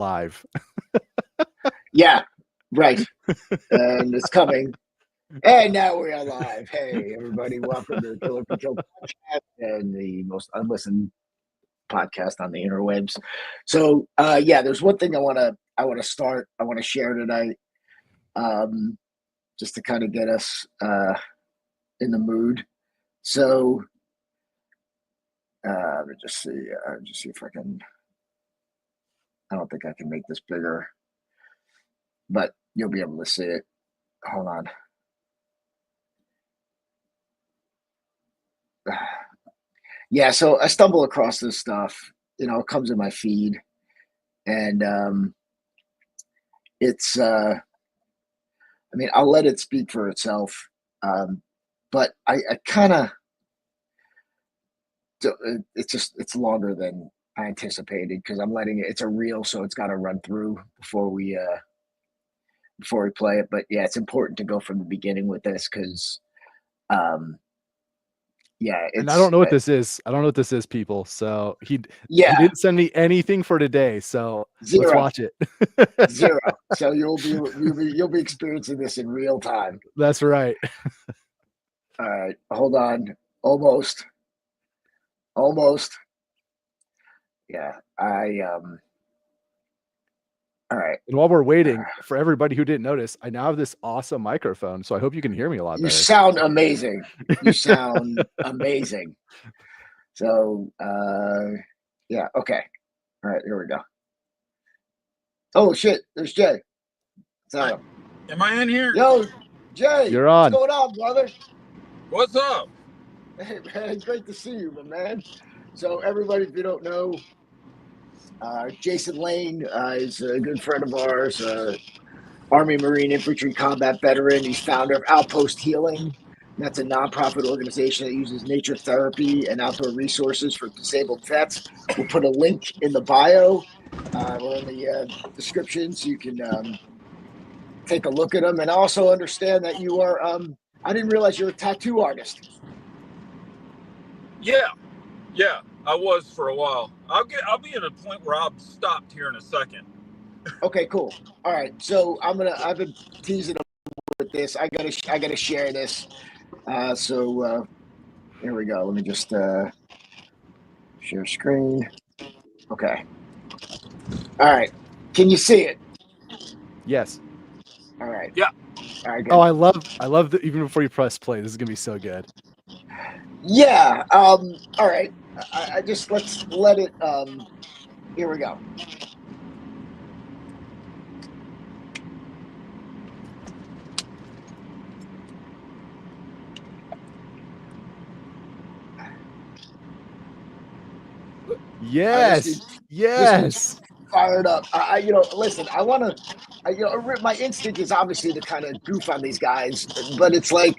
live. Yeah, right. And it's coming. And now we are live. Hey, everybody, welcome to the Killer Control Podcast and the most unlistened podcast on the interwebs. So, there's one thing I want to share tonight, just to kind of get us in the mood. So, let me just see if I can. I don't think I can make this bigger, but you'll be able to see it. Hold on. Yeah, so I stumble across this stuff. It comes in my feed, and it's. I mean, I'll let it speak for itself, but I kind of. It's longer than I anticipated because I'm letting it. It's a reel, so it's got to run through before we play it. But yeah, it's important to go from the beginning with this because, And I don't know what this is. I don't know what this is, people. So he didn't send me anything for today. So let's watch it. Zero. So you'll be experiencing this in real time. That's right. All right, hold on. Almost. Yeah, all right. And while we're waiting, for everybody who didn't notice, I now have this awesome microphone, so I hope you can hear me a lot better. You sound amazing. Amazing. So, yeah, okay. All right, here we go. Oh, shit, there's Jay. Am I in here? Yo, Jay. You're on. What's going on, brother? What's up? Hey, man, great to see you, my man. So, everybody, if you don't know, Jason Lane is a good friend of ours, Army, Marine, Infantry combat veteran. He's founder of Outpost Healing. That's a nonprofit organization that uses nature therapy and outdoor resources for disabled vets. We'll put a link in the bio or in the description so you can take a look at them. And also understand that you are, I didn't realize you're a tattoo artist. Yeah, I was for a while. I'll be at a point where I'll stop here in a second. Okay, cool. All right, so I've been teasing them with this. I gotta share this. So here we go. Let me just share screen. Okay. All right. Can you see it? Yes. All right. Yeah. All right. Good. Oh, I love that. Even before you press play, this is gonna be so good. Yeah. All right. I just let's let it. Here we go. Yes. Fired up. Listen. I want to. My instinct is obviously to kind of goof on these guys, but it's like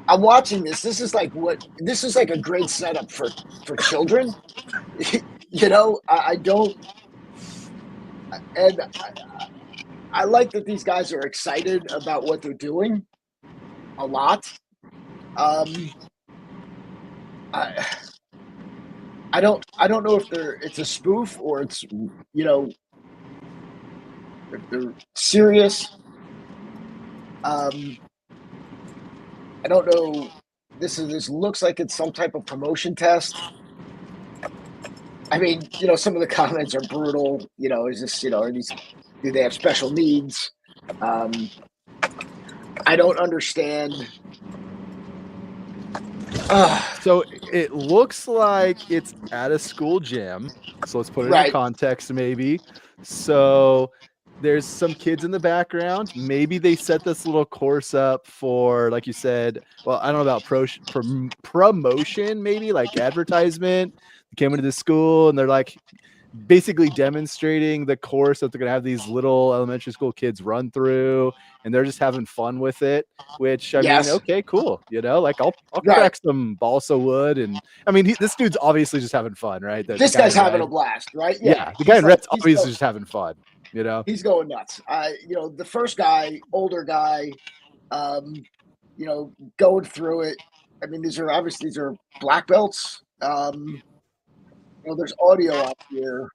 I'm watching this. This is like a great setup for children. I don't, and I like that these guys are excited about what they're doing a lot. I don't know if it's a spoof or it's if they're serious. I don't know. This looks like it's some type of promotion test. I mean, some of the comments are brutal. Is this, do they have special needs? I don't understand. So it looks like it's at a school gym. So let's put it in context, maybe. So there's some kids in the background. Maybe they set this little course up for, like you said, well, I don't know about promotion, maybe like advertisement. They came into the school and they're like basically demonstrating the course that they're going to have these little elementary school kids run through, and they're just having fun with it, which I mean, okay, cool. Like I'll crack some balsa wood. And I mean, this dude's obviously just having fun, right? This guy's having a blast, right? Yeah. The guy in red's obviously just having fun, He's going nuts. The first guy, older guy, going through it. I mean, these are black belts. There's audio out here.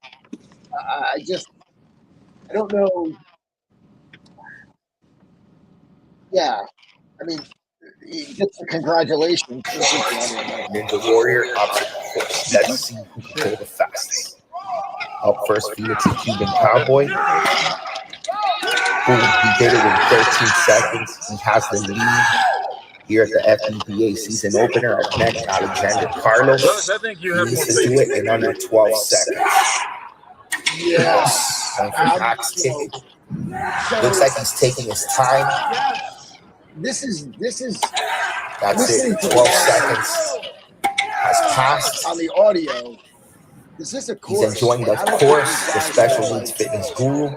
I don't know. Yeah, I mean, just congratulations. Ninja Warrior obstacle course. Let's see who can go the fastest. Up first, Felix the Cuban Cowboy. Boom, he did it in 13 seconds. He has the lead here at the FBBA season opener. Up next, Alexander Carlos. I think you He have needs more to faith do it in under 12 seconds. Yes. Going for Axe kick. Looks like he's taking his time. This is That's it. 12 seconds has passed. on the audio. Is this a course? He's enjoying the course, the Special Needs Fitness Guru.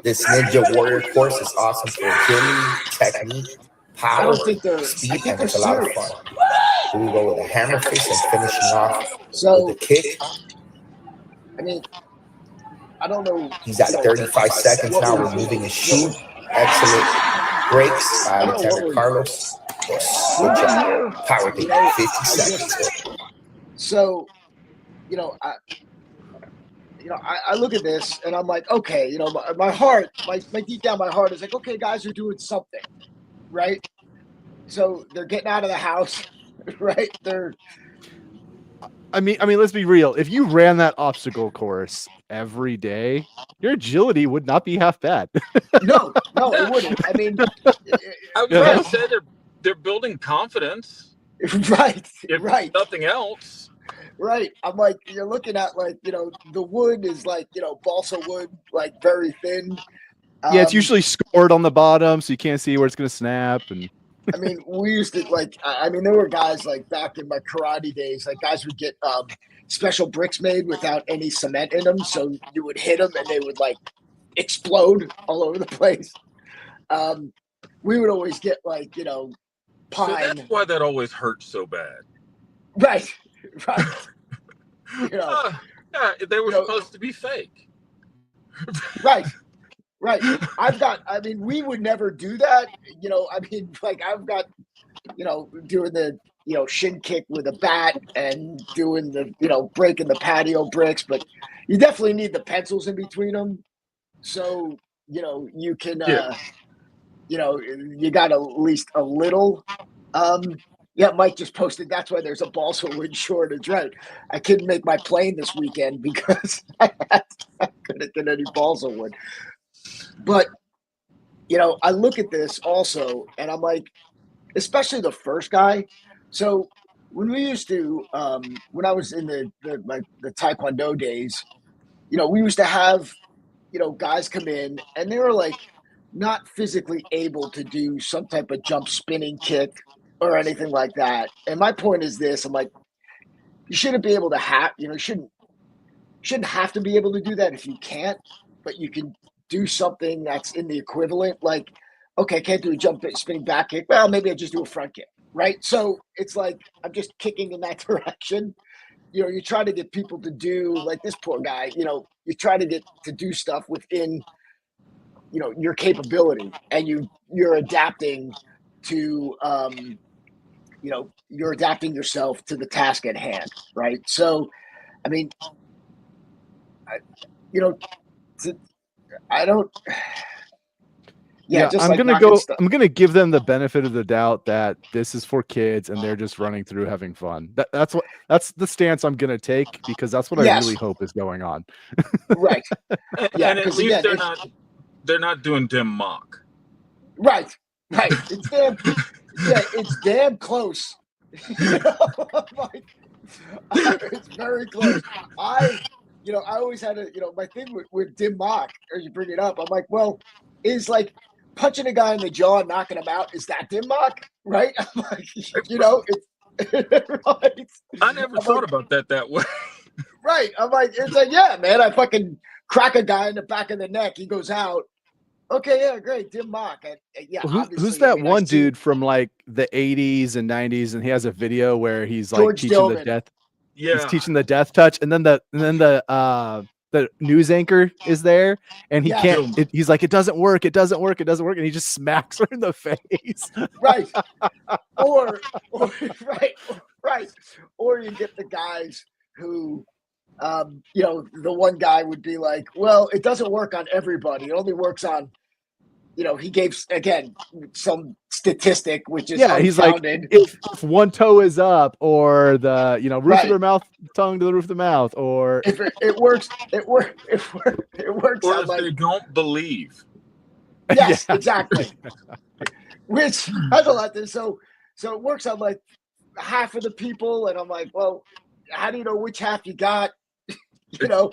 This Ninja Warrior course is awesome for agility, technique, power, speed, and it's a lot of fun. Here we go with a hammer fist and finishing off with a kick. I mean, I don't know. He's at 35 seconds now, removing his shoe. Excellent breaks by Alexander Carlos. Yes, good job. Power beat, 50 seconds. So, I look at this and I'm like, okay, my heart, my deep down, my heart is like, okay, guys are doing something, right? So they're getting out of the house, right? I mean, let's be real. If you ran that obstacle course every day, your agility would not be half bad. No, it wouldn't. I mean, I was going to say they're building confidence, right? If Right. nothing else. Right. I'm like, you're looking at like, the wood is like, balsa wood, like very thin. Yeah, it's usually scored on the bottom, so you can't see where it's going to snap. And I mean, we used to there were guys like back in my karate days, like guys would get special bricks made without any cement in them. So you would hit them and they would like explode all over the place. We would always get like, pine. So that's why that always hurts so bad. Right. Right. Yeah, they were supposed to be fake. Right. We would never do that. I've got, doing the, shin kick with a bat and doing the, breaking the patio bricks, but you definitely need the pencils in between them. So, you can, you got at least a little, yeah, Mike just posted. That's why there's a balsa wood shortage, right? I couldn't make my plane this weekend because I couldn't get any balsa wood. But I look at this also, and I'm like, especially the first guy. So when we used to, when I was in the Taekwondo days, we used to have, guys come in, and they were like not physically able to do some type of jump spinning kick or anything like that. And my point is this: I'm like, you shouldn't be able to have, shouldn't have to be able to do that if you can't, but you can do something that's in the equivalent. Like, okay, I can't do a jump spinning back kick. Well, maybe I just do a front kick, right? So it's like I'm just kicking in that direction. You try to get people to do like this poor guy. You try to get to do stuff within, your capability, and you're adapting to. You're adapting yourself to the task at hand, right? So, I mean, I don't. Yeah, just I'm gonna give them the benefit of the doubt that this is for kids and they're just running through having fun. That's the stance I'm gonna take, because that's what I really hope is going on. Right. And at least they're not doing dim mock. Right. It's damn close. Like, it's very close. I always had my thing with dim mock, as you bring it up. I'm like, well, is like punching a guy in the jaw and knocking him out, is that dim mock? Right? I'm like, it's right. I never thought about that way. Right. I'm like, it's like, yeah, man, I fucking crack a guy in the back of the neck, he goes out. Okay, yeah, great, dim mock. Yeah, who's that one dude from like the 80s and 90s, and he has a video where he's like teaching the death. Yeah, he's teaching the death touch, and then the news anchor is there, and he can't. He's like, it doesn't work, and he just smacks her in the face. Right. Or right. Or you get the guys who you know, the one guy would be like, well, it doesn't work on everybody. It only works on, you know, he gave, again, some statistic, which is he's like, unfounded. if one toe is up, or the, you know, roof Right. of their mouth, tongue to the roof of the mouth, or if it works, it works Or on if like, they don't believe. yes, Yeah. exactly. Which has a lot to, so it works on like half of the people, and I'm like, well, how do you know which half you got? You know,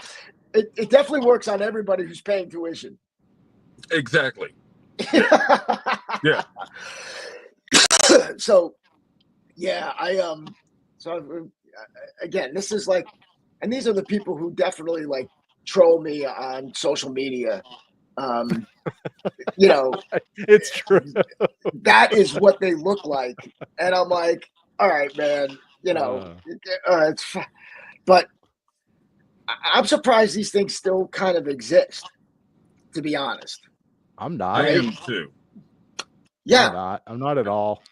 it definitely works on everybody who's paying tuition. Exactly. Yeah. So yeah, so again, this is like, and these are the people who definitely like troll me on social media. You know, it's true. that is what they look like, and I'm like, all right, man, you know, but I'm surprised these things still kind of exist, to be honest. I'm not. I am too. Yeah. I'm not at all.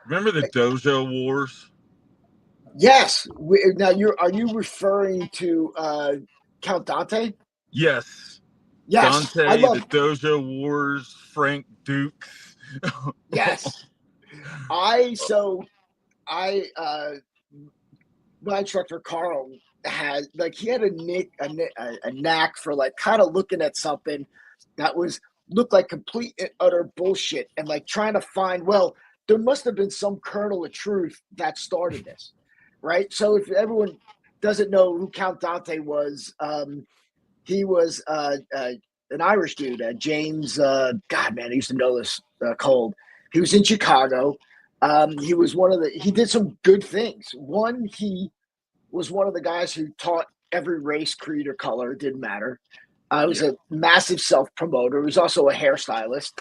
Remember the dojo wars? Yes. Now are you referring to Count Dante? Yes. Yes. Dante, I love the dojo wars, Frank Dukes. Yes. My instructor Carl had, like, he had a knack for like kind of looking at something that looked like complete and utter bullshit, and like trying to find, well, there must have been some kernel of truth that started this, right? So if everyone doesn't know who Count Dante was, he was an Irish dude, James. God, man, I used to know this cold. He was in Chicago. He was he did some good things. One, he was one of the guys who taught every race, creed, or color. It didn't matter. He was a massive self-promoter. He was also a hairstylist.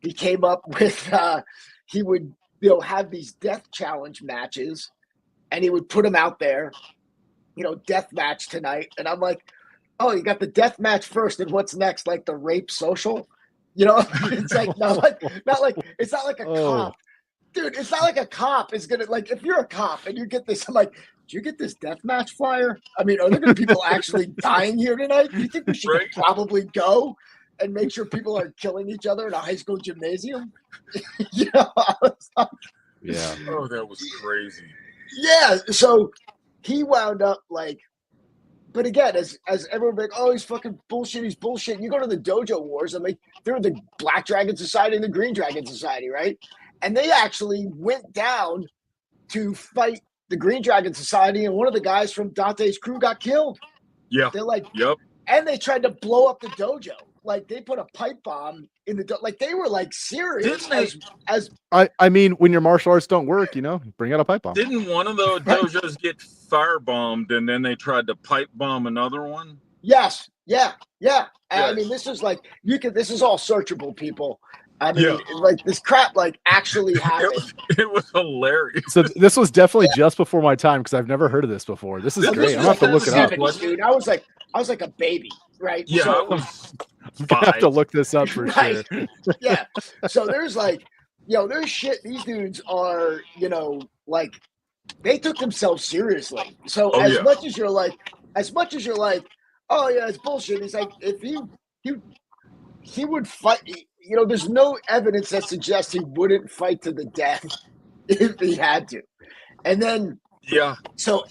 He came up with, he would, you know, have these death challenge matches, and he would put them out there, you know, death match tonight. And I'm like, oh, you got the death match first, and what's next? Like the rape social? You know, it's like, it's not like a cop. Dude, it's not like a cop is gonna, like, if you're a cop and you get this, I'm like, did you get this death match flyer? I mean, are there gonna be people actually dying here tonight? Do you think we should probably go and make sure people are killing each other in a high school gymnasium? You know, yeah. Oh, that was crazy. Yeah. So he wound up like, but again, as everyone like, oh, he's fucking bullshit. He's bullshit. You go to the dojo wars, and like, they're the Black Dragon Society and the Green Dragon Society, right? And they actually went down to fight the Green Dragon Society, and one of the guys from Dante's crew got killed. Yeah. They're like, yep. And they tried to blow up the dojo. Like, they put a pipe bomb in the like, they were like serious. I mean, when your martial arts don't work, you know, bring out a pipe bomb. Didn't one of the dojos get firebombed, and then they tried to pipe bomb another one? Yes. Yeah. Yes. I mean, this is like, this is all searchable, people. I mean, like, this crap like actually happened. It was hilarious. So this was definitely just before my time, because I've never heard of this before. This is great. I'm gonna have to look it up. Dude, I was like a baby, right? Yeah, so, I was I'm gonna have to look this up for sure. Yeah. So there's like, you know, there's shit. These dudes are, you know, like, they took themselves seriously. So as much as you're like, oh yeah, it's bullshit. He's like, if he would fight. You know, there's no evidence that suggests he wouldn't fight to the death if he had to. And then, So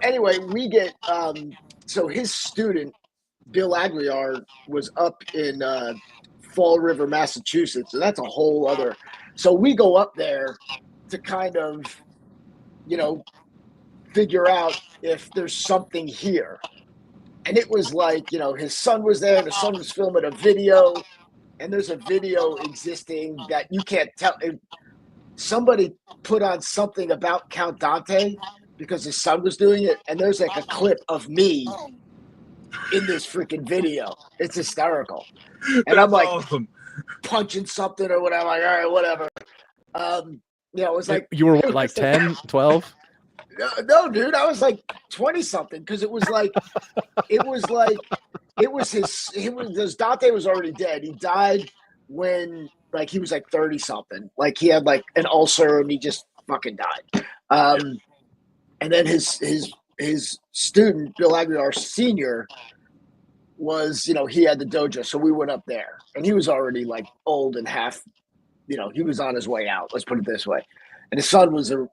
anyway, we get, so his student, Bill Aguilar, was up in Fall River, Massachusetts. So that's a whole other. So we go up there to kind of, you know, figure out if there's something here. And it was like, you know, his son was there, and his son was filming a video. And there's a video existing that you can't tell. Somebody put on something about Count Dante because his son was doing it. And there's like a clip of me in this freaking video. It's hysterical. And I'm like, awesome. Punching something or whatever. Like, all right, whatever. You know, it was like, you were like 10, 12? No, dude, I was like 20 something, because it was his Dante was already dead. He died when, like, he was like 30 something. Like, he had like an ulcer and he just fucking died. And then his his student, Bill Aguilar Sr., was, he had the dojo. So we went up there, and he was already like old and half, he was on his way out. Let's put it this way. And his son was a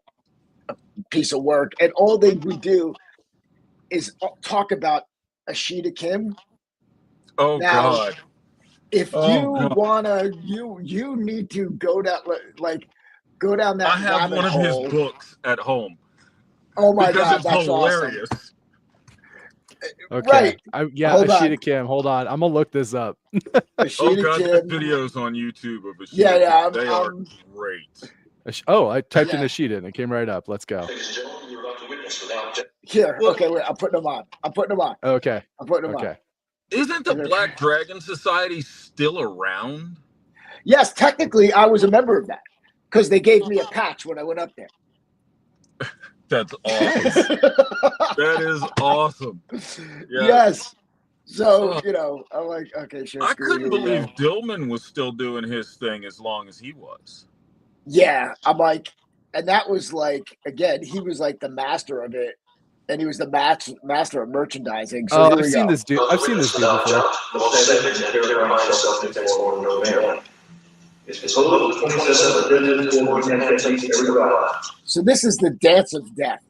piece of work. And all they would do is talk about Ashita Kim. Oh, now, God. If you wanna, you need to go down, go down that. I have one of his books at home. Oh my God, it's that's hilarious. Awesome. Okay. Right. Ashita Kim. Hold on. I'm gonna look this up. Ashita God, Kim. there's videos on YouTube of Ashita. Yeah, they are great. I typed in Ashita and it came right up. Let's go. Here, okay, wait. I'm putting them on. Okay. I'm putting them on. Isn't the Black Dragon Society still around? Yes, technically, I was a member of that because they gave me a patch when I went up there. That's awesome. That is awesome. Yes. So, I'm like, okay, sure. I couldn't believe Dillman was still doing his thing as long as he was. Yeah, I'm like, and that was like, again, he was like the master of it, and he was the master of merchandising. So I've seen this dude. I've seen this dude before. So this is the dance of death,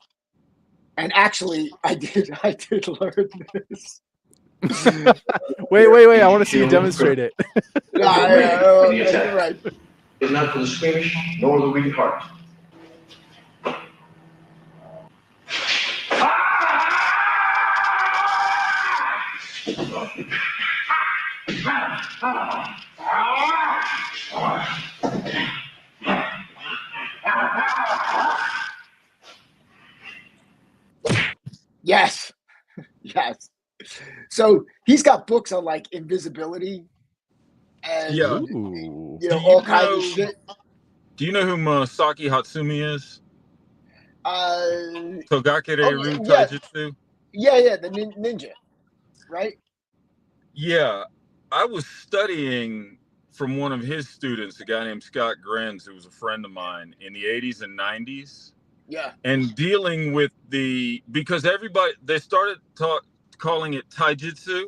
and actually, I did learn this. wait! I want to see you demonstrate it. You're right. Is not for the squeamish nor the weak heart. Yes. So he's got books on like invisibility and all kinds of shit. Do you know who Masaki Hatsumi is? Togakure Taijutsu? Yeah, the ninja, right? Yeah, I was studying from one of his students, a guy named Scott Grins, who was a friend of mine in the 80s and 90s. Yeah. And dealing with because they started calling it taijutsu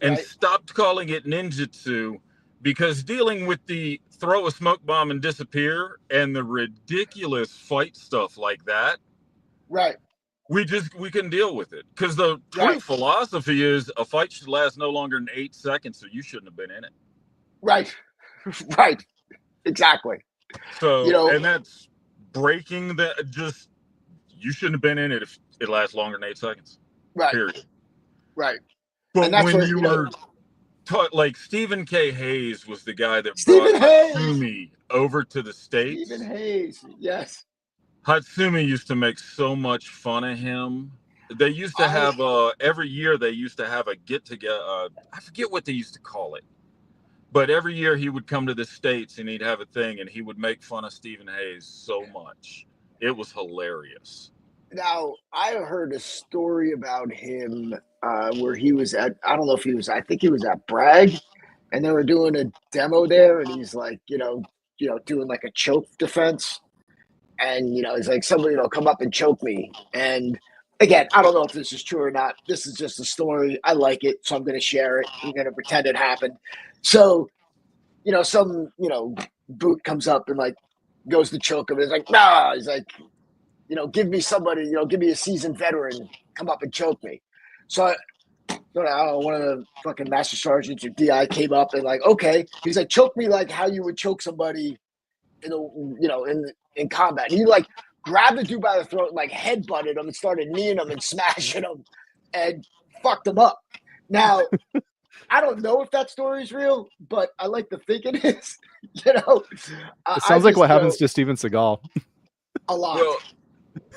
and stopped calling it ninjutsu because dealing with the throw a smoke bomb and disappear and the ridiculous fight stuff like that. Right. We can deal with it because the true philosophy is a fight should last no longer than 8 seconds, so you shouldn't have been in it. Right. Exactly. So, and that's breaking you shouldn't have been in it if it lasts longer than 8 seconds. Right. Period. Right. But when you were taught, like Stephen K. Hayes was the guy that brought Hatsumi over to the States. Stephen Hayes, yes. Hatsumi used to make so much fun of him. They used to have every year they used to have a get together. I forget what they used to call it, but every year he would come to the States and he'd have a thing and he would make fun of Stephen Hayes so much. It was hilarious. Now I heard a story about him where he was at. I don't know if he was. I think he was at Bragg, and they were doing a demo there, and he's like, doing like a choke defense. And, he's like, somebody, come up and choke me. And again, I don't know if this is true or not. This is just a story. I like it, so I'm going to share it. I'm going to pretend it happened. So, some, boot comes up and like goes to choke him. And he's like, nah. He's like, give me somebody, give me a seasoned veteran, come up and choke me. So I don't know, one of the fucking master sergeants or DI came up and like, okay. He's like, choke me like how you would choke somebody in combat. He like grabbed the dude by the throat, like headbutted him and started kneeing him and smashing him and fucked him up. Now, I don't know if that story is real, but I like to think it is. It sounds like what happens to Steven Seagal. A lot. Well,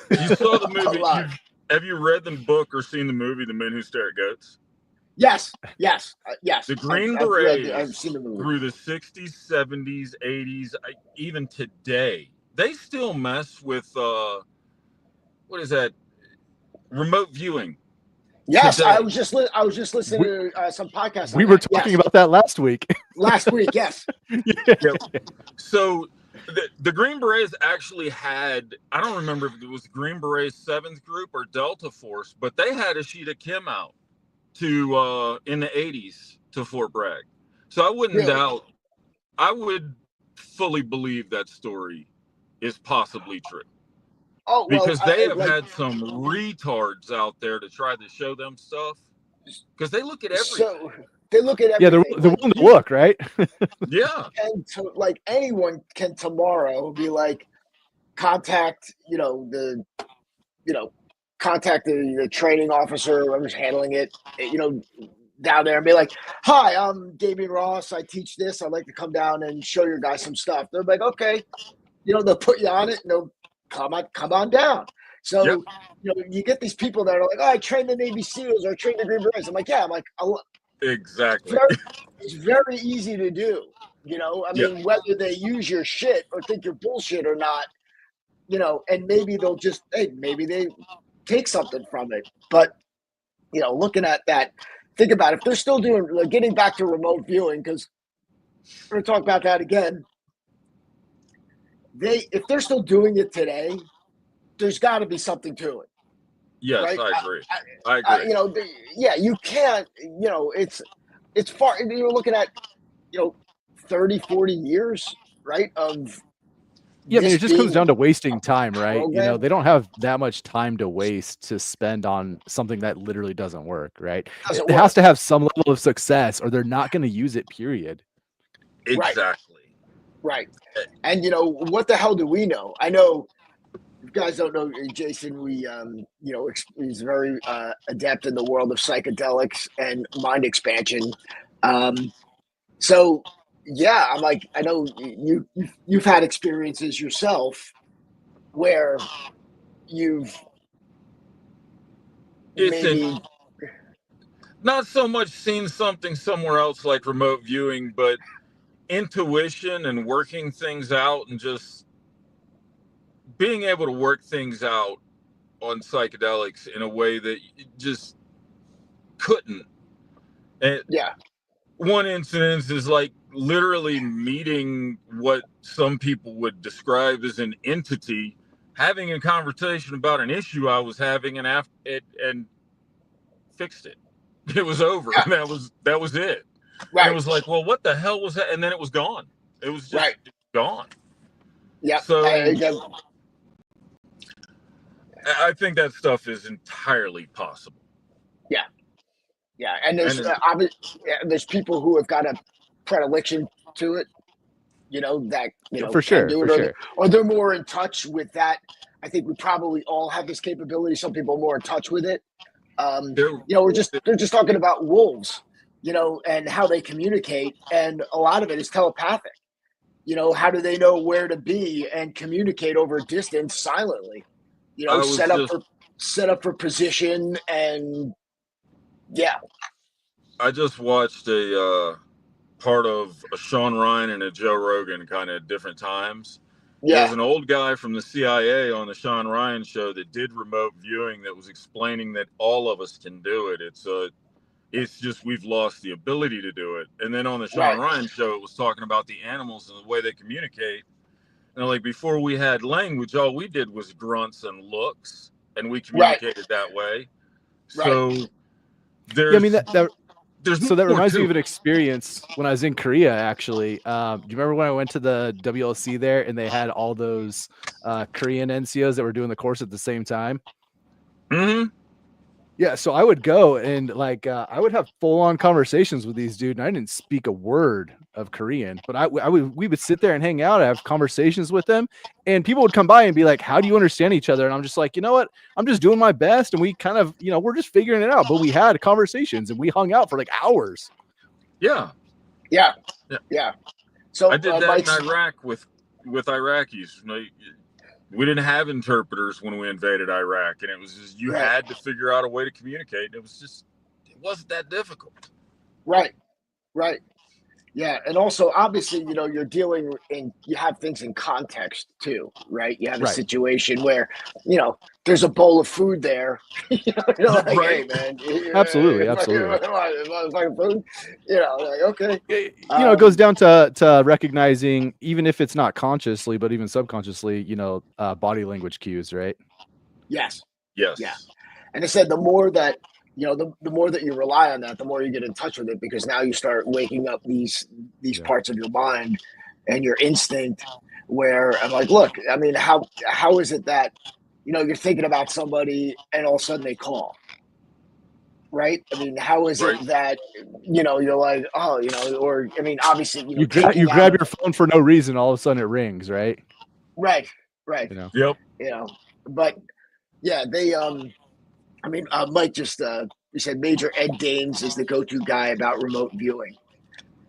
you saw the movie. Have you read the book or seen the movie The Men Who Stare at Goats? Yes. The Green Berets I've seen the movie. Through the 60s, 70s, 80s, even today, they still mess with what is that? Remote viewing. Yes, today. I was just listening to some podcasts. We were talking about that last week. Last week, yes. So The Green Berets actually had, I don't remember if it was Green Berets 7th Group or Delta Force, but they had Ashita Kim out to in the 80s to Fort Bragg. So I wouldn't doubt, I would fully believe that story is possibly true. Oh, well, because they have had some retards out there to try to show them stuff. Because they look at everything. So they look at everything. Yeah, they're willing to look, right? Yeah. And so, like, anyone can tomorrow be like, contact, contact the training officer, whoever's handling it, down there and be like, hi, I'm Damian Ross. I teach this. I'd like to come down and show your guys some stuff. They're like, okay. They'll put you on it and they'll come on down. So, you get these people that are like, oh, I trained the Navy SEALs or I trained the Green Berets. I'm like, yeah, exactly. It's very easy to do. I mean, whether they use your shit or think you're bullshit or not, and maybe they'll just, maybe they take something from it. But, looking at that, think about it. If they're still doing, getting back to remote viewing, because we're going to talk about that again. If they're still doing it today, there's got to be something to it. Yes, right? I agree. I agree. You can't, it's far, you're looking at, 30, 40 years, right? Yeah, I mean, it just comes down to wasting time, right? Program. They don't have that much time to waste to spend on something that literally doesn't work, right? It has to have some level of success or they're not going to use it, period. Exactly. Right. And, what the hell do we know? I know you guys don't know Jason. We, he's very adept in the world of psychedelics and mind expansion. So, yeah, I'm like, I know you've had experiences yourself where you've not so much seen something somewhere else like remote viewing, but intuition and working things out and just being able to work things out on psychedelics in a way that you just couldn't. And one incident is like literally meeting what some people would describe as an entity, having a conversation about an issue I was having, and fixed it. It was over. And that was it. Right. And it was like, well, what the hell was that? And then it was gone. It was just gone. Yeah. So I think that stuff is entirely possible. Yeah. Yeah. And there's people who have got a predilection to it, for sure. Or they're more in touch with that. I think we probably all have this capability. Some people are more in touch with it. They're just talking about wolves, and how they communicate. And a lot of it is telepathic. How do they know where to be and communicate over distance silently? Set up for position and I just watched a part of a Sean Ryan and a Joe Rogan kind of at different times. There's an old guy from the CIA on the Sean Ryan show that did remote viewing that was explaining that all of us can do it. It's just we've lost the ability to do it. And then on the Sean Ryan show, it was talking about the animals and the way they communicate. And like before we had language, all we did was grunts and looks, and we communicated that way. So there's that reminds me of an experience when I was in Korea, actually. Do you remember when I went to the WLC there and they had all those Korean NCOs that were doing the course at the same time? Mm-hmm. Yeah, so I would go and I would have full-on conversations with these dudes, and I didn't speak a word of Korean, but we would sit there and hang out, have conversations with them, and people would come by and be like, how do you understand each other? And I'm just like, you know what? I'm just doing my best, and we kind of, we're just figuring it out, but we had conversations, and we hung out for like hours. Yeah. So I did that in Iraq with Iraqis. We didn't have interpreters when we invaded Iraq, and it was just you had to figure out a way to communicate. It wasn't that difficult. Right. Yeah, and also obviously, you're dealing and you have things in context too, right? You have a situation where, there's a bowl of food there. You're like, hey man, Absolutely. fucking food. Like, okay. It goes down to recognizing, even if it's not consciously, but even subconsciously, body language cues, right? Yes. Yes. Yeah. And I said the more that the more that you rely on that, the more you get in touch with it, because now you start waking up these parts of your mind and your instinct where I'm like, look, I mean, how is it that, you're thinking about somebody and all of a sudden they call, right? I mean, how is it that, you're like, oh, or, I mean, obviously, you grab your phone for no reason. All of a sudden it rings, right? Right. Yep. But yeah, they, I mean, Mike just he said Major Ed Dames is the go-to guy about remote viewing,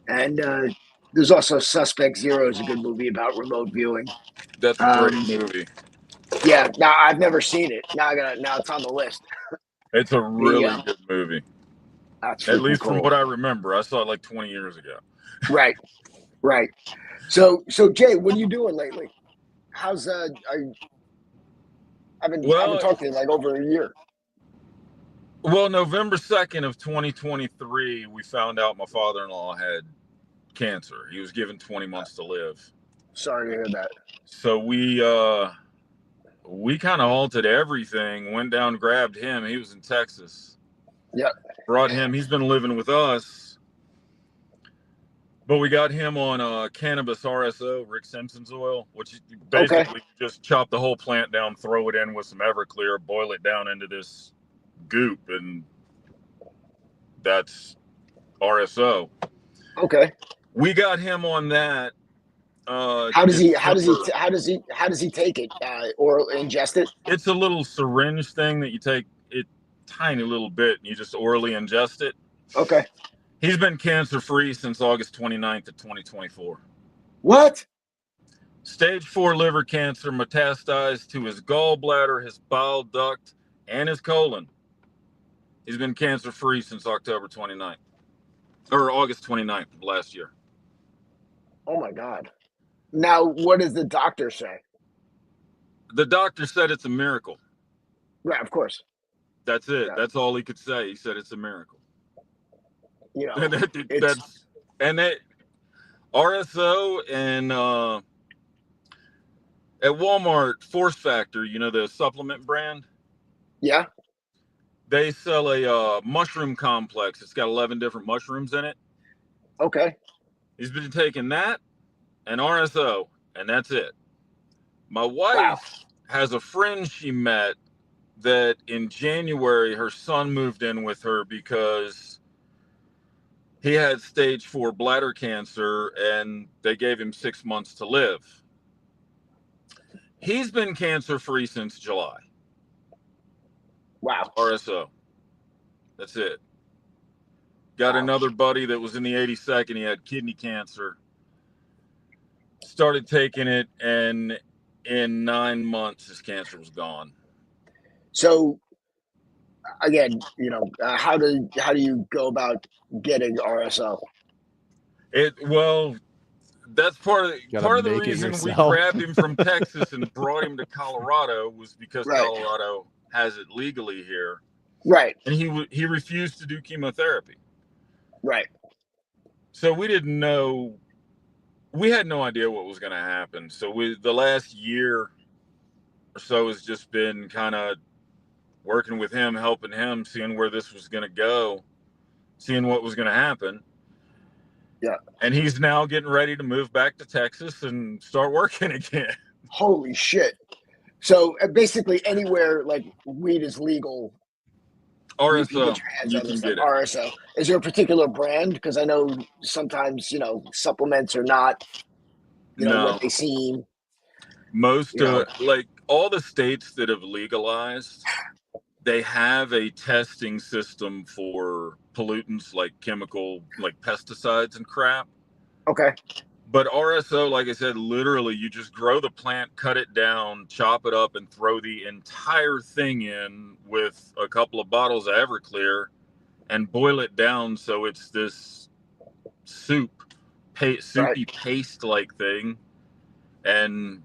and there's also Suspect Zero is a good movie about remote viewing. That's a great movie. Yeah, now I've never seen it. Now it's on the list. It's a really good movie. At least from what I remember, I saw it like 20 years ago. Right. So Jay, what are you doing lately? How's I've been talking to you like over a year. Well, November 2nd of 2023, we found out my father-in-law had cancer. He was given 20 months to live. Sorry to hear that. So we kind of halted everything, went down, grabbed him. He was in Texas. Yep. Brought him. He's been living with us. But we got him on cannabis RSO, Rick Simpson's oil, which basically just chop the whole plant down, throw it in with some Everclear, boil it down into this goop, and that's RSO. Okay. We got him on that. How does he take it? Or ingest it? It's a little syringe thing that you take it tiny little bit and you just orally ingest it. Okay. He's been cancer free since August 29th of 2024. What? Stage 4 liver cancer metastasized to his gallbladder, his bile duct, and his colon. He's been cancer free since October 29th or August 29th of last year. Oh my God. Now, what does the doctor say? The doctor said it's a miracle. Right, of course. That's it. Yeah. That's all he could say. He said it's a miracle. RSO and at Walmart, Force Factor, the supplement brand. Yeah. They sell a mushroom complex. It's got 11 different mushrooms in it. Okay. He's been taking that and RSO, and that's it. My wife has a friend she met that in January her son moved in with her because he had stage 4 bladder cancer and they gave him 6 months to live. He's been cancer free since July. Wow. RSO. That's it. Got another buddy that was in the 82nd. He had kidney cancer. Started taking it, and in 9 months, his cancer was gone. So, again, how do you go about getting RSO? That's part of the reason we grabbed him from Texas and brought him to Colorado was because Colorado has it legally here. Right. And he refused to do chemotherapy. Right. So we didn't know. We had no idea what was going to happen. So the last year or so has just been kind of working with him, helping him, seeing where this was going to go, seeing what was going to happen. Yeah. And he's now getting ready to move back to Texas and start working again. Holy shit. So basically anywhere like weed is legal, RSO, you can get it. RSO. Is there a particular brand? Because I know sometimes, supplements are not, what they seem. Most, like all the states that have legalized, they have a testing system for pollutants like chemical, like pesticides and crap. Okay. But RSO, like I said, literally you just grow the plant, cut it down, chop it up, and throw the entire thing in with a couple of bottles of Everclear and boil it down so it's this soup soupy paste-like thing, and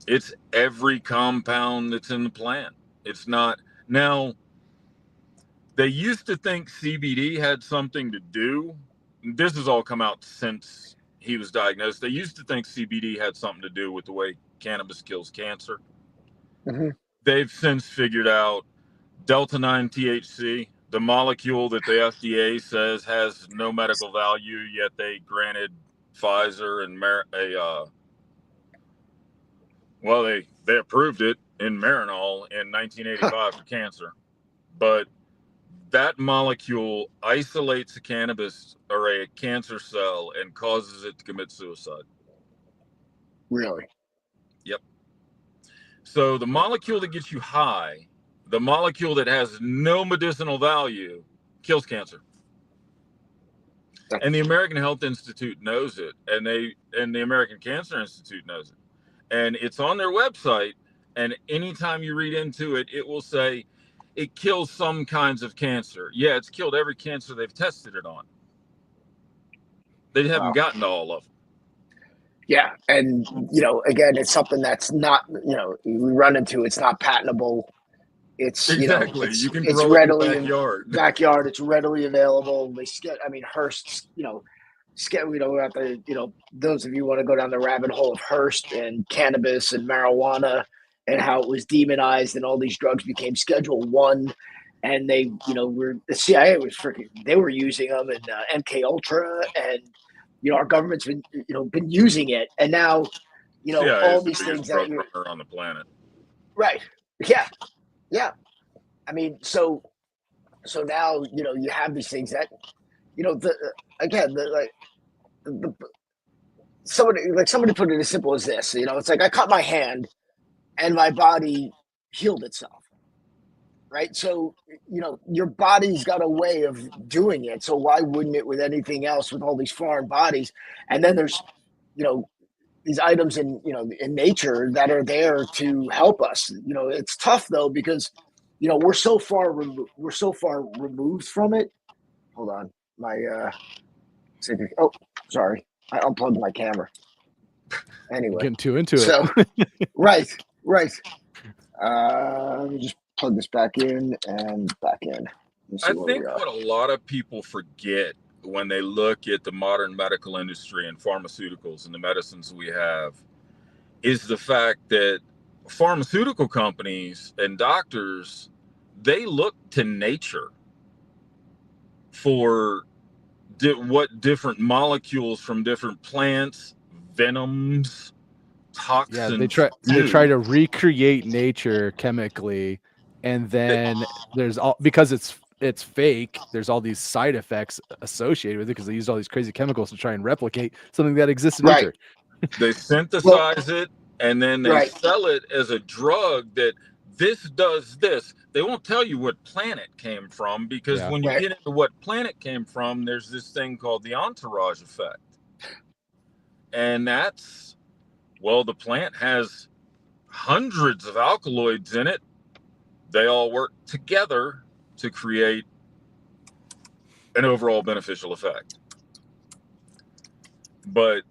it's every compound that's in the plant. It's not now. They used to think CBD had something to do. This has all come out since he was diagnosed. They used to think CBD had something to do with the way cannabis kills cancer. Mm-hmm. They've since figured out Delta-9 THC, the molecule that the FDA says has no medical value, yet they granted Pfizer and they approved it in Marinol in 1985 for cancer. But that molecule isolates a cannabis or a cancer cell and causes it to commit suicide. Really? Yep. So the molecule that gets you high, the molecule that has no medicinal value, kills cancer. And the American Health Institute knows it, and the American Cancer Institute knows it. And it's on their website, and anytime you read into it, it will say it kills some kinds of cancer. Yeah, it's killed every cancer they've tested it on. They haven't gotten to all of them. Yeah, and again, it's something that's not, we run into. It's not patentable. It's exactly. It's, you can it's grow readily it in the backyard. It's readily available. Hearst. We don't have to. Those of you want to go down the rabbit hole of Hearst and cannabis and marijuana and how it was demonized and all these drugs became Schedule 1. And they, the CIA was they were using them and MK Ultra, and our government's been using it, and now all these things that you're on the planet, right? Yeah. I mean, so now you have these things that somebody put it as simple as this. It's like I cut my hand, and my body healed itself. Right. So, your body's got a way of doing it. So why wouldn't it with anything else, with all these foreign bodies? And then there's, these items in nature that are there to help us. It's tough though, because, we're so far removed from it. Hold on. Sorry. I unplugged my camera. Anyway. Getting too into it. Right. Let me just plug this back in and back in. I think what a lot of people forget when they look at the modern medical industry and pharmaceuticals and the medicines we have is the fact that pharmaceutical companies and doctors, they look to nature for what different molecules from different plants, venoms, toxins. Yeah, they try to recreate nature chemically, and then there's because it's fake. There's all these side effects associated with it because they use all these crazy chemicals to try and replicate something that exists in nature. They synthesize it, and then they sell it as a drug that this does this. They won't tell you what planet came from, because when you get into what planet came from, there's this thing called the entourage effect. And that's, the plant has hundreds of alkaloids in it. They all work together to create an overall beneficial effect. But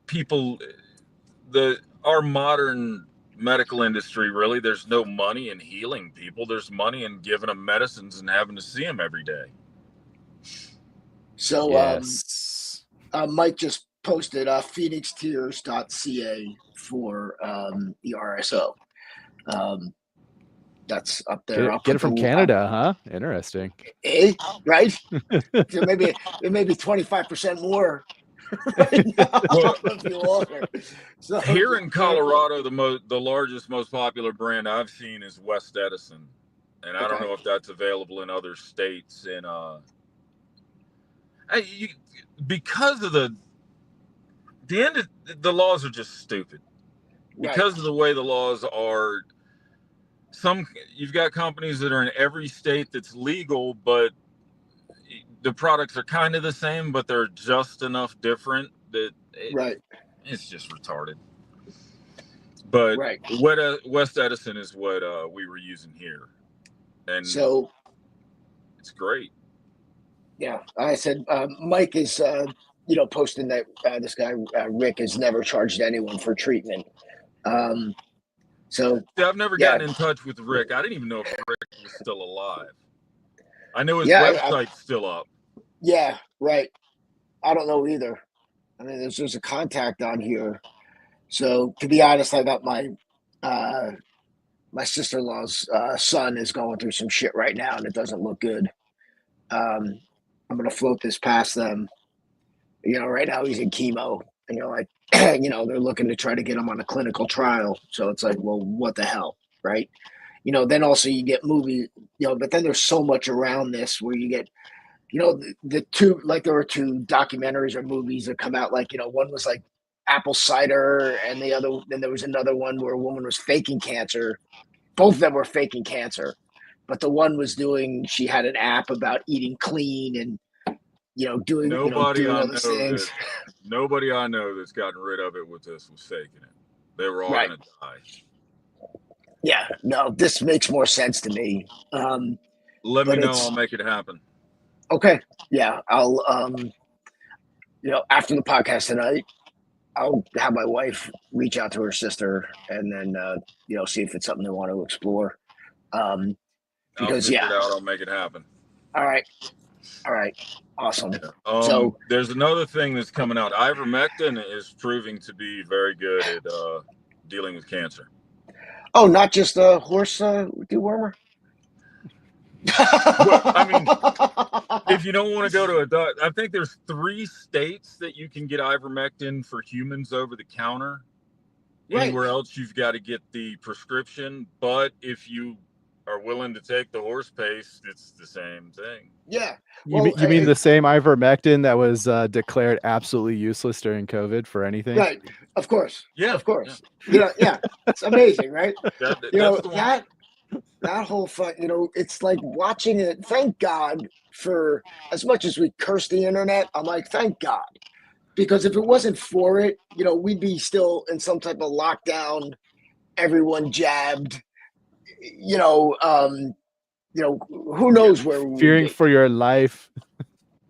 people, our modern medical industry, really, there's no money in healing people. There's money in giving them medicines and having to see them every day. So Mike just posted phoenixtears.ca for the RSO. That's up there. Get it from Canada, huh? Interesting. Right? So maybe 25% more. Right now, so, here in Colorado, the largest, most popular brand I've seen is West Edison, and I don't know if that's available in other states. And because of the end of the laws are just stupid. Because of the way the laws are, you've got companies that are in every state that's legal, but the products are kind of the same, but they're just enough different that it's just retarded. But West Edison is what we were using here, and it's great. Yeah, I said Mike is posting that this guy Rick has never charged anyone for treatment. So I've never gotten in touch with Rick. I didn't even know if Rick was still alive. I know his Yeah, website's still up. Yeah, right. I don't know either. I mean, there's a contact on here. So to be honest, I got my sister-in-law's son is going through some shit right now, and it doesn't look good. I'm gonna float this past them. Right now he's in chemo, and you're like, they're looking to try to get him on a clinical trial. So it's like, well, what the hell, right? Then also you get movie, but then there's so much around this where you get, the two, like there were two documentaries or movies that come out, like, one was like apple cider, and then there was another one where a woman was faking cancer. Both of them were faking cancer, but the one was she had an app about eating clean and, doing all those things. Nobody I know that's gotten rid of it with this was faking it. They were all going to die. Yeah, no, this makes more sense to me. Let me know. I'll make it happen. Okay. Yeah. I'll, after the podcast tonight, I'll have my wife reach out to her sister and then, see if it's something they want to explore. Because, I'll figure it out. I'll make it happen. All right. Awesome. Yeah. So there's another thing that's coming out. Ivermectin is proving to be very good at dealing with cancer. Oh, not just a horse dewormer? Well, I mean, if you don't want to go to a doctor, I think there's 3 states that you can get ivermectin for humans over the counter. Right. Anywhere else, you've got to get the prescription. But if you are willing to take the horse paste, it's the same thing. Yeah. Well, you mean the same ivermectin that was declared absolutely useless during COVID for anything? Right. Of course. Yeah. Of course. Yeah. It's amazing, right? That whole fun, it's like watching it. Thank God for, as much as we curse the internet, I'm like, thank God. Because if it wasn't for it, we'd be still in some type of lockdown, everyone jabbed, who knows where we fearing for your life.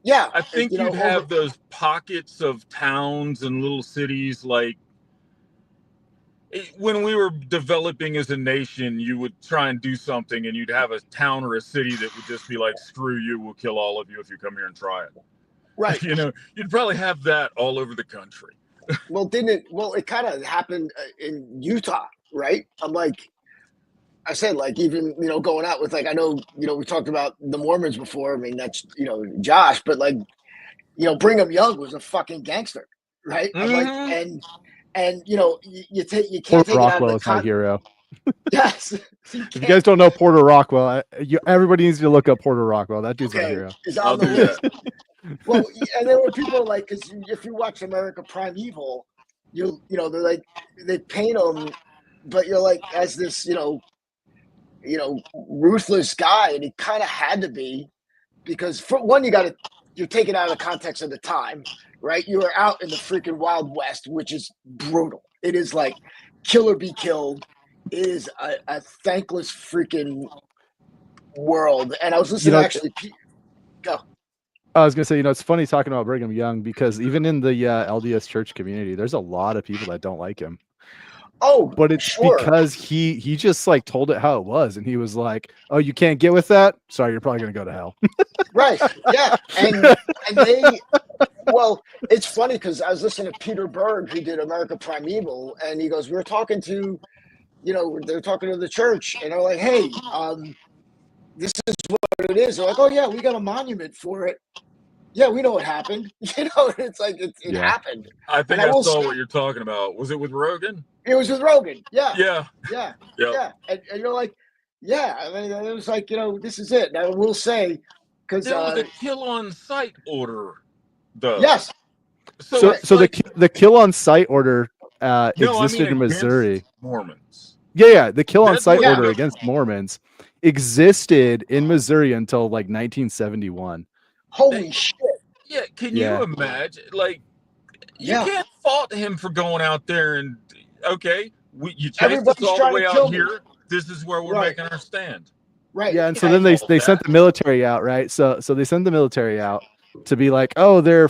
Yeah. I think you'd have those pockets of towns and little cities like, when we were developing as a nation, you would try and do something and you'd have a town or a city that would just be like, screw you, we'll kill all of you if you come here and try it. Right. You'd probably have that all over the country. Well, it kind of happened in Utah, right? I'm like, I said, like, even, going out with, like, I know, we talked about the Mormons before. I mean, that's, Josh, but like, Brigham Young was a fucking gangster, right? Mm-hmm. I'm like, and you can't take it out of the is my hero. Yes. If you guys don't know Porter Rockwell, everybody needs to look up Porter Rockwell. That dude's my hero. Is on the list. Well, and there were people like, because if you watch America Primeval, they're like, they paint him, but you're like, as this, ruthless guy, and he kind of had to be, because for one, you're taken out of the context of the time. Right, you are out in the freaking Wild West, which is brutal. It is like kill or be killed. It is a thankless freaking world. And I was listening go. I was gonna say, it's funny talking about Brigham Young, because even in the LDS church community, there's a lot of people that don't like him. Oh, but it's because he just like told it how it was, and he was like, "Oh, you can't get with that? Sorry, you're probably gonna go to hell." Right? Yeah, and they. Well, it's funny because I was listening to Peter Berg, who did America Primeval, and he goes, "We're talking to, they're talking to the church, and they're like, hey, this is what it is." They're like, "Oh yeah, we got a monument for it. Yeah, we know what happened." It's like it happened. I think I saw what you're talking about. Was it with Rogan? It was with Rogan. Yeah. Yeah. Yeah. Yep. Yeah. And you're like, yeah. I mean, it was like, this is it. Now, we'll say, because there was a kill on sight order, though. Yes. So the kill on sight order existed in Missouri. Mormons. Yeah. The kill on sight order against Mormons existed in Missouri until like 1971. Holy shit. Yeah. Can you imagine? Like, you can't fault him for going out there and, okay, you chased us all the way out here. This is where we're making our stand. Right. Yeah. And so then they sent the military out, right? So they sent the military out. to be like, oh, they're,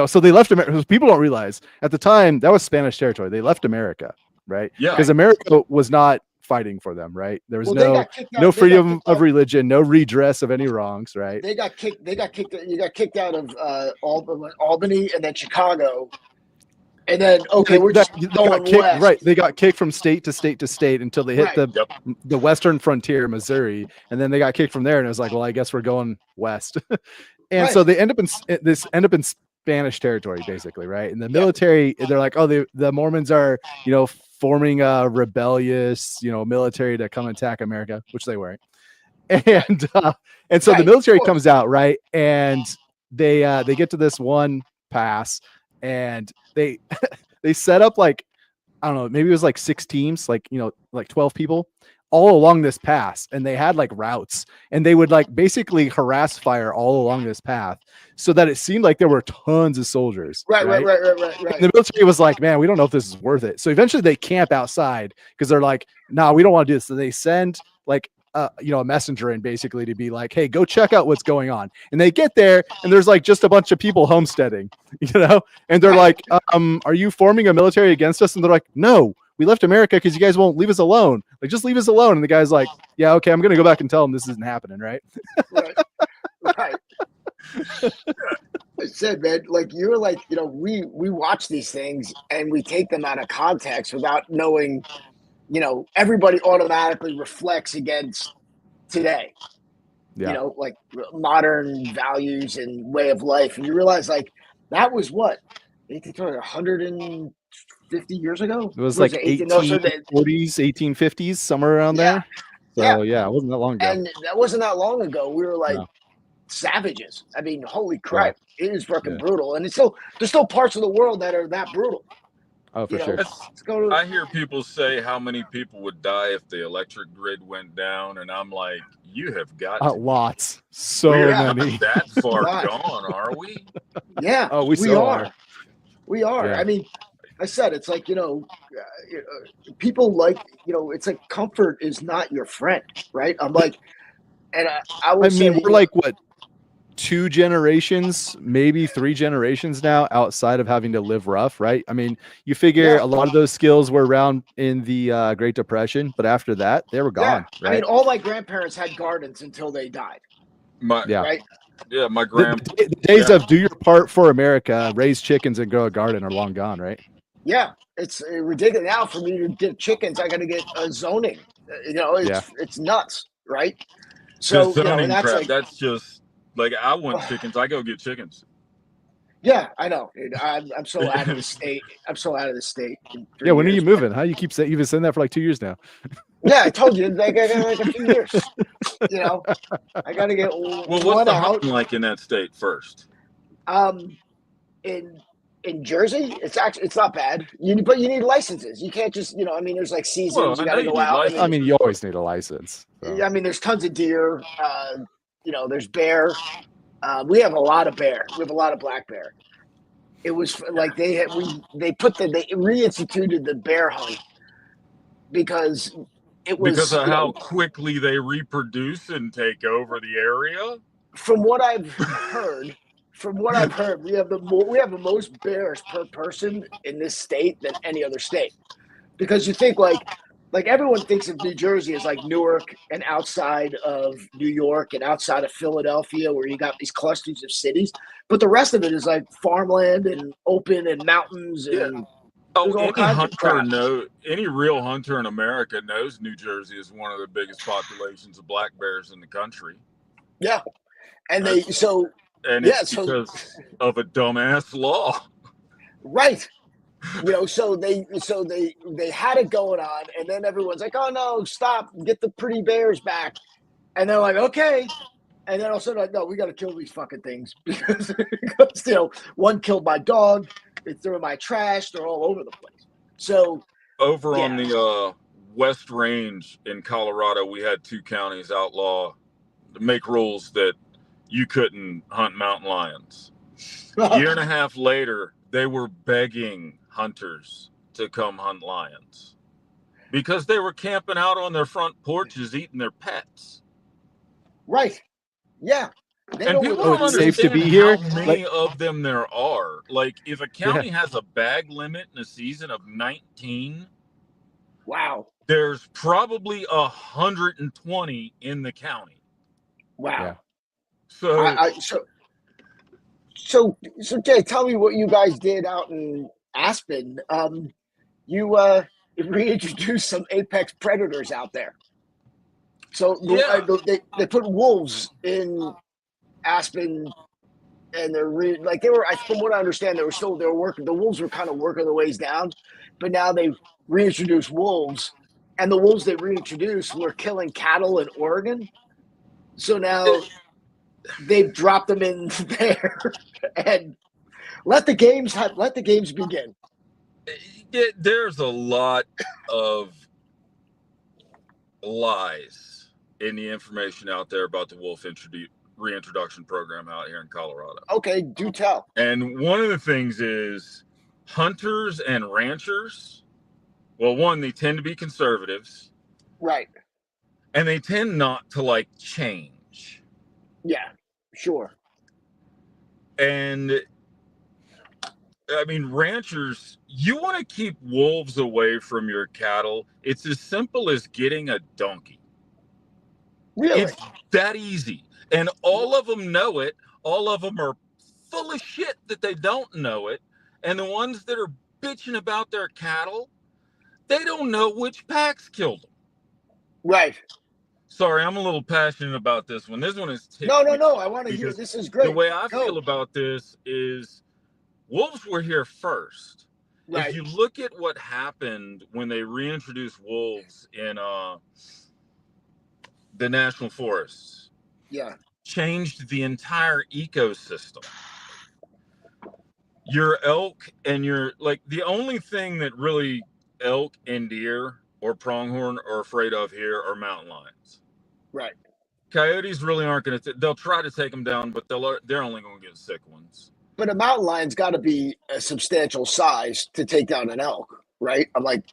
so they left America. People don't realize at the time that was Spanish territory. They left America, right? Yeah. Because America was not fighting for them, right? There was no freedom of religion, no redress of any wrongs, right? You got kicked out of Albany and then Chicago. And then, we're just going west. Right. They got kicked from state to state to state until they hit the western frontier, Missouri. And then they got kicked from there. And it was like, well, I guess we're going west. And so they end up in Spanish territory, basically, right? And the military, they're like, oh, the Mormons are, forming a rebellious, military to come attack America, which they weren't. And so the military comes out, right? And they get to this one pass, and they set up like, I don't know, maybe it was like 6 teams, like 12 people all along this pass, and they had like routes, and they would like basically harass fire all along this path so that it seemed like there were tons of soldiers. Right. And the military was like, man, we don't know if this is worth it. So eventually they camp outside because they're like, nah, we don't want to do this. So they send like a messenger in basically to be like, hey, go check out what's going on. And they get there, and there's like just a bunch of people homesteading, and they're like, are you forming a military against us? And they're like, no, we left America because you guys won't leave us alone. Like, just leave us alone. And the guy's like, yeah, okay, I'm going to go back and tell them this isn't happening. Right. Right. I said, man, like, you're like, we watch these things and we take them out of context without knowing, everybody automatically reflects against today, like modern values and way of life. And you realize like that was what, 150 years ago? It was like 1840s, 1850s, somewhere around there. So yeah, it wasn't that long ago. And that wasn't that long ago. We were like savages. I mean, holy crap. It is fucking brutal. And there's still parts of the world that are that brutal. Oh, for sure. I hear people say how many people would die if the electric grid went down, and I'm like, you have got lots. So many. That far gone, are we? Yeah. Oh, we are. We are. Yeah. I mean, I said it's like, people like, it's like comfort is not your friend, right? I'm like, and I mean, we're like what, 2 generations, maybe 3 generations now outside of having to live rough, right? I mean, you figure a lot of those skills were around in the Great Depression, but after that, they were gone. Right? I mean, all my grandparents had gardens until they died. Right? Yeah, my the days of do your part for America, raise chickens and grow a garden are long gone, right? Yeah, it's ridiculous. Now for me to get chickens, I got to get a zoning. It's nuts, right? So zoning crap, that's just like, I want chickens. I go get chickens. Yeah, I know. I'm so out of the state. Yeah, when are you moving? How you keep saying you've been saying that for like 2 years now? Yeah, I told you, like I got like a few years. I got to get. Well, what's the hunting like in that state first? In Jersey, it's not bad. But you need licenses. You can't just there's like seasons. You got to go out. I mean, you always need a license. So. I mean, there's tons of deer. There's bear. We have a lot of bear. We have a lot of black bear. It was like they reinstituted the bear hunt because it was because of how quickly they reproduce and take over the area. From what I've heard, we have the most bears per person in this state than any other state. Because you think like everyone thinks of New Jersey as like Newark and outside of New York and outside of Philadelphia, where you got these clusters of cities, but the rest of it is like farmland and open and mountains and any real hunter in America knows New Jersey is one of the biggest populations of black bears in the country. Yeah, and because of a dumbass law, right? So they had it going on, and then everyone's like, "Oh no, stop! Get the pretty bears back!" And they're like, "Okay." And then all of a sudden, like, no, we got to kill these fucking things because one killed my dog. They threw in my trash. They're all over the place. So on the West Range in Colorado, we had 2 counties outlaw to make rules that you couldn't hunt mountain lions. A year and a half later, they were begging hunters to come hunt lions because they were camping out on their front porches eating their pets. Right. Yeah. And people don't safe to understand be here. how many of them there are. Like, if a county has a bag limit in a season of 19, wow, there's probably 120 in the county. Wow. Yeah. So Jay, tell me what you guys did out in Aspen. You reintroduced some apex predators out there. So they put wolves in Aspen, and from what I understand, they were working. The wolves were kind of working their ways down, but now they reintroduced wolves, and the wolves they reintroduced were killing cattle in Oregon. So now they've dropped them in there and let the games begin. There's a lot of lies in the information out there about the wolf reintroduction program out here in Colorado. Okay, do tell. And one of the things is hunters and ranchers. Well, one, they tend to be conservatives. Right. And they tend not to like change. Yeah, sure. And I mean, ranchers, you want to keep wolves away from your cattle. It's as simple as getting a donkey. Really? It's that easy. And all of them know it. All of them are full of shit that they don't know it. And the ones that are bitching about their cattle, they don't know which packs killed them. Right. Sorry, I'm a little passionate about this one. This one is No. I want to hear. This is great. The way I feel about this is wolves were here first. Right. If you look at what happened when they reintroduced wolves in the national forests, changed the entire ecosystem. Your elk and the only thing that really elk and deer or pronghorn are afraid of here are mountain lions. Right. Coyotes really aren't going to. They'll try to take them down, but they're only going to get sick ones. But a mountain lion's got to be a substantial size to take down an elk, right? I'm like,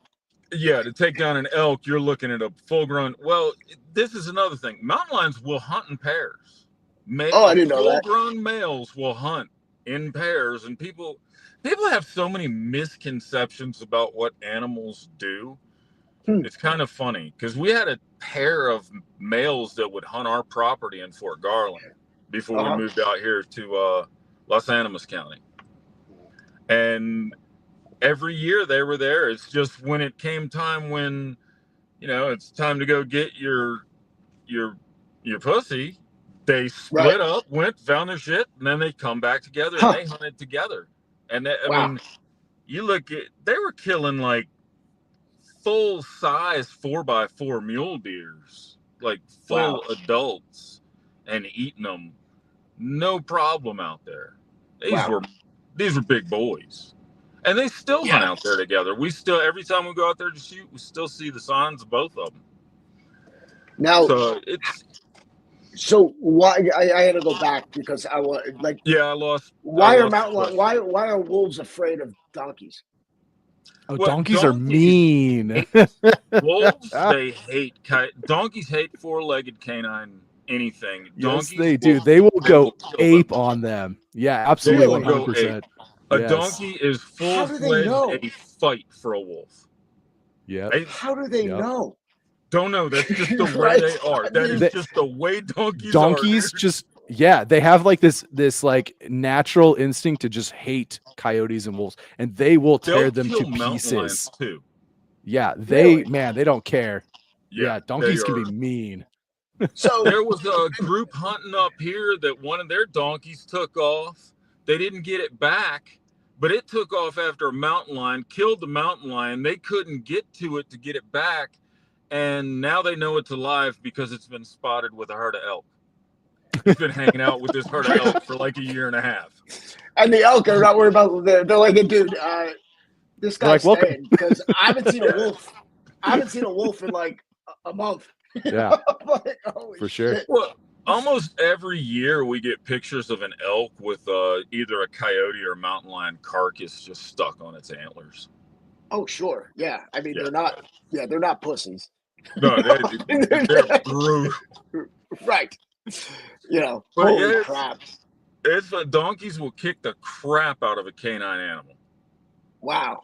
yeah, to take down an elk, you're looking at a full-grown. Well, this is another thing. Mountain lions will hunt in pairs. I didn't know that. Full-grown males will hunt in pairs, and people have so many misconceptions about what animals do. It's kind of funny because we had a pair of males that would hunt our property in Fort Garland before we moved out here to Los Animas County. And every year they were there. It's just when it came time when, it's time to go get your pussy, they split up, found their shit, and then they come back together and they hunted together. And I mean, you look at, they were killing like full-size 4x4 mule deers, like full adults, and eating them, no problem out there. These were big boys, and they still hunt out there together. We still, every time we go out there to shoot, we still see the signs of both of them. Now, so why I had to go back because I was like, I lost. Why are wolves afraid of donkeys? Oh, donkeys are mean. Wolves, they hate. Donkeys hate four-legged canine anything. Donkeys, yes, they do. They will go ape on them. Yeah, absolutely, 100%. A donkey is full-fledged a fight for a wolf. Yeah. How do they know? Don't know. That's just the way they are. That is just the way donkeys are. Donkeys just. Yeah, they have like this like natural instinct to just hate coyotes and wolves, and they will tear them to pieces. Too. Yeah, they don't care. Yeah, donkeys can be mean. So there was a group hunting up here that one of their donkeys took off. They didn't get it back, but it took off after a mountain lion, killed the mountain lion. They couldn't get to it to get it back, and now they know it's alive because it's been spotted with a herd of elk. He's been hanging out with this herd of elk for like a year and a half. And the elk are not worried about they're like, dude, this guy's staying because I haven't seen a wolf. I haven't seen a wolf in like a month. Yeah, like, for sure. Shit. Well, almost every year we get pictures of an elk with either a coyote or a mountain lion carcass just stuck on its antlers. Oh, sure. Yeah. I mean, they're not pussies. No, they're brutal. Right. But holy crap. It's donkeys will kick the crap out of a canine animal. Wow.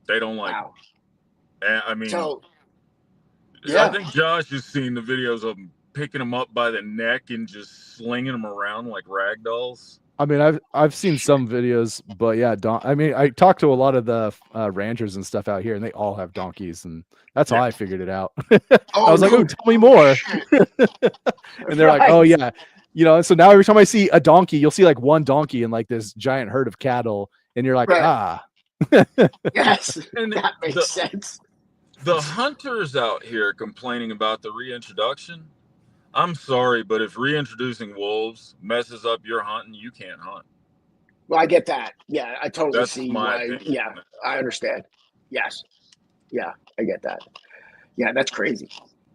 They don't like it. And I mean, yeah. I think Josh has seen the videos of them picking them up by the neck and just slinging them around like rag dolls. I mean, I've seen some videos, but yeah, I mean, I talked to a lot of the ranchers and stuff out here, and they all have donkeys, and that's how I figured it out. I was like, "Oh, tell me more," and they're like, "Oh yeah." So now every time I see a donkey, you'll see like one donkey in like this giant herd of cattle, and you're like, ah. Yes, and that makes sense. The hunters out here complaining about the reintroduction. I'm sorry, but if reintroducing wolves messes up your hunting, you can't hunt. Well, I get that. Yeah, I totally That's see my why. opinion. Yeah, I understand. Yes. Yeah, I get that. Yeah, that's crazy.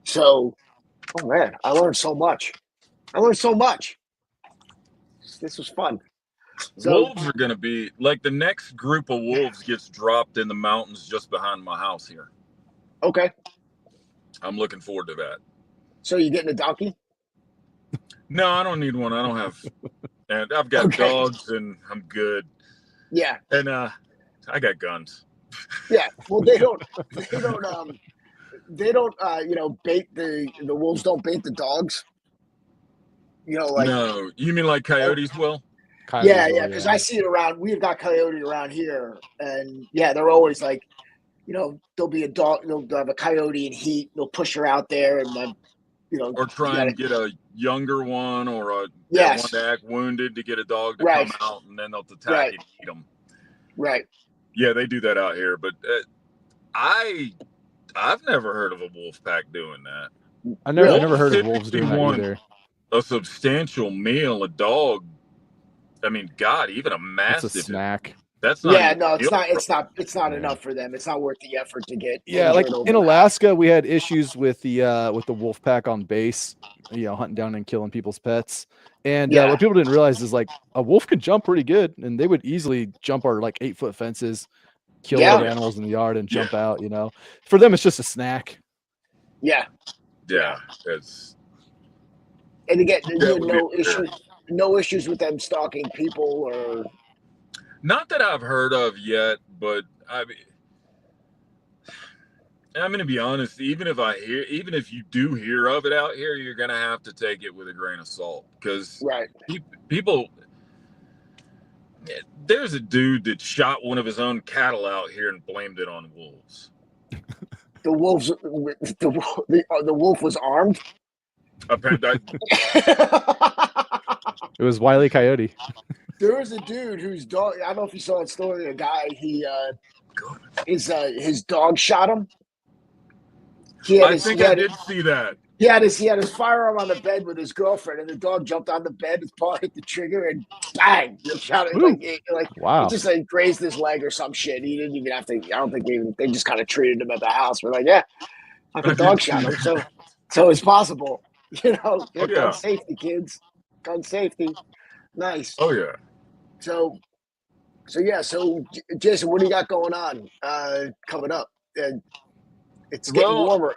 So, oh man, I learned so much. This was fun. So, wolves are going to be like the next group of wolves gets dropped in the mountains just behind my house here. Okay. I'm looking forward to that. So you getting a donkey? No, I don't need one. I don't have, and I've got dogs and I'm good. Yeah. And I got guns. Yeah. Well, they don't bait the wolves don't bait the dogs. No, you mean like coyotes will? Yeah, because I see it around. We've got coyote around here, and yeah, they're always like, there'll be a dog. They'll have a coyote in heat. They'll push her out there, and then, or try and get a younger one or one to act wounded to get a dog to come out, and then they'll attack and eat them. Right. Yeah, they do that out here, but I've never heard of a wolf pack doing that. I never heard of wolves doing that either. A substantial meal, a dog. I mean, God, even a mastiff. It's a snack. That's not. Yeah, no, it's not enough for them. It's not worth the effort to get. Yeah, like in Alaska, we had issues with the wolf pack on base, hunting down and killing people's pets. And what people didn't realize is like a wolf can jump pretty good, and they would easily jump our like 8-foot fences, kill other animals in the yard, and jump out. For them, it's just a snack. Yeah. Yeah, it's. And again, no issues with them stalking people or. Not that I've heard of yet, but I'm going to be honest. Even if you do hear of it out here, you're going to have to take it with a grain of salt because people. There's a dude that shot one of his own cattle out here and blamed it on wolves. The wolf was armed. It was Wile E. Coyote. There was a dude whose dog. I don't know if you saw that story. A guy, his dog shot him. I did see that. He had his firearm on the bed with his girlfriend, and the dog jumped on the bed. His paw hit the trigger, and bang! He shot it wow. It just like grazed his leg or some shit. He didn't even have to. I don't think they just kind of treated him at the house. We're like, yeah, the dog shot him. So it's possible. Gun safety, kids. Gun safety. Nice. Oh yeah. So Jason, what do you got going on coming up? It's getting warmer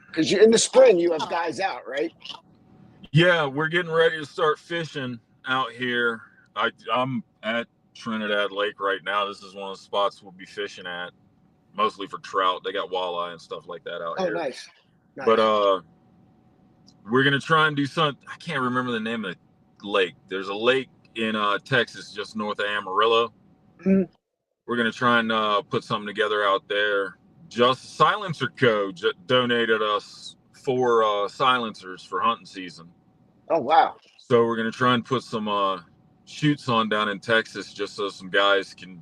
because in the spring you have guys out, right? Yeah, we're getting ready to start fishing out here. I'm at Trinidad Lake right now. This is one of the spots we'll be fishing at, mostly for trout. They got walleye and stuff like that out here. Oh, nice. But we're gonna try and do something. I can't remember the name of the lake. There's a lake in Texas, just north of Amarillo. Mm-hmm. We're gonna try and put something together out there. Just Silencer Co. donated us 4 silencers for hunting season. Oh wow! So we're gonna try and put some shoots on down in Texas, just so some guys can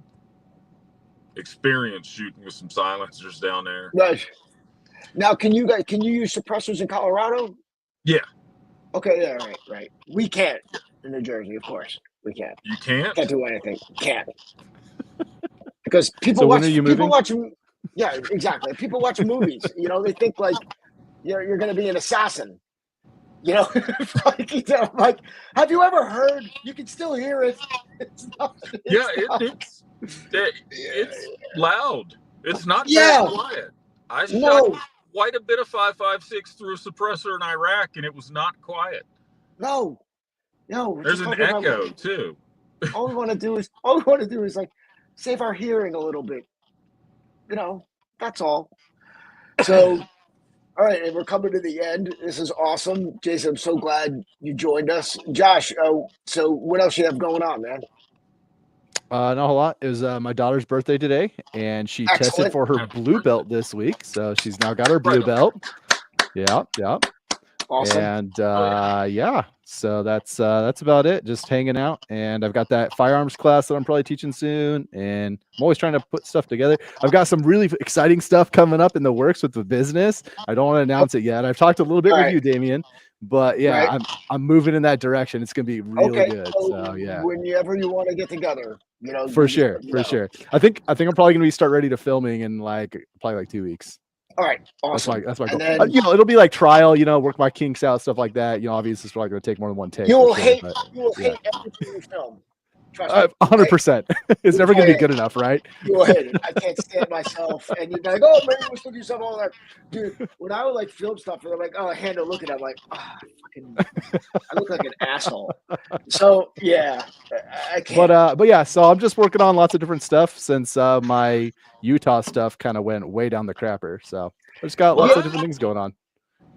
experience shooting with some silencers down there. Nice. Now, can you use suppressors in Colorado? Yeah. Okay. Yeah. Right. We can't in New Jersey, of course. We can't. You can't? Can't do anything. Can't. Because people so watch. When are you people moving? watch. Yeah, exactly. People watch movies. They think like you're going to be an assassin. Like, have you ever heard? You can still hear it. It's loud. It's not that quiet. quite a bit of 5.56 through a suppressor in Iraq, and it was not quiet. No. There's an echo too. All we want to do is like save our hearing a little bit. That's all. So, all right, and we're coming to the end. This is awesome, Jason. I'm so glad you joined us, Josh. So what else you have going on, man? Not a whole lot. It was my daughter's birthday today, and she tested for her blue belt this week. So she's now got her blue belt. Yeah. Awesome. And yeah, so that's about it. Just hanging out, and I've got that firearms class that I'm probably teaching soon, and I'm always trying to put stuff together. I've got some really exciting stuff coming up in the works with the business. I don't want to announce it yet. I've talked a little bit with you, Damien, but yeah, I'm moving in that direction. It's gonna be really good. So yeah, whenever you want to get together, for sure. I think I'm probably gonna start ready to filming in probably like 2 weeks. All right, awesome. That's my goal. Then, it'll be like trial, work my kinks out, stuff like that. Obviously, it's probably going to take more than one take. You will hate everything you film. 100%. It's never going to be good enough, right? You will hate it. I can't stand myself. And you're like, oh, maybe we'll still do something all that. Dude, when I would film stuff, and I'm like, oh, I had to look at it. I'm like, I look like an asshole. So yeah, I can't. But yeah, so I'm just working on lots of different stuff since my Utah stuff kind of went way down the crapper. So I just got lots of different things going on.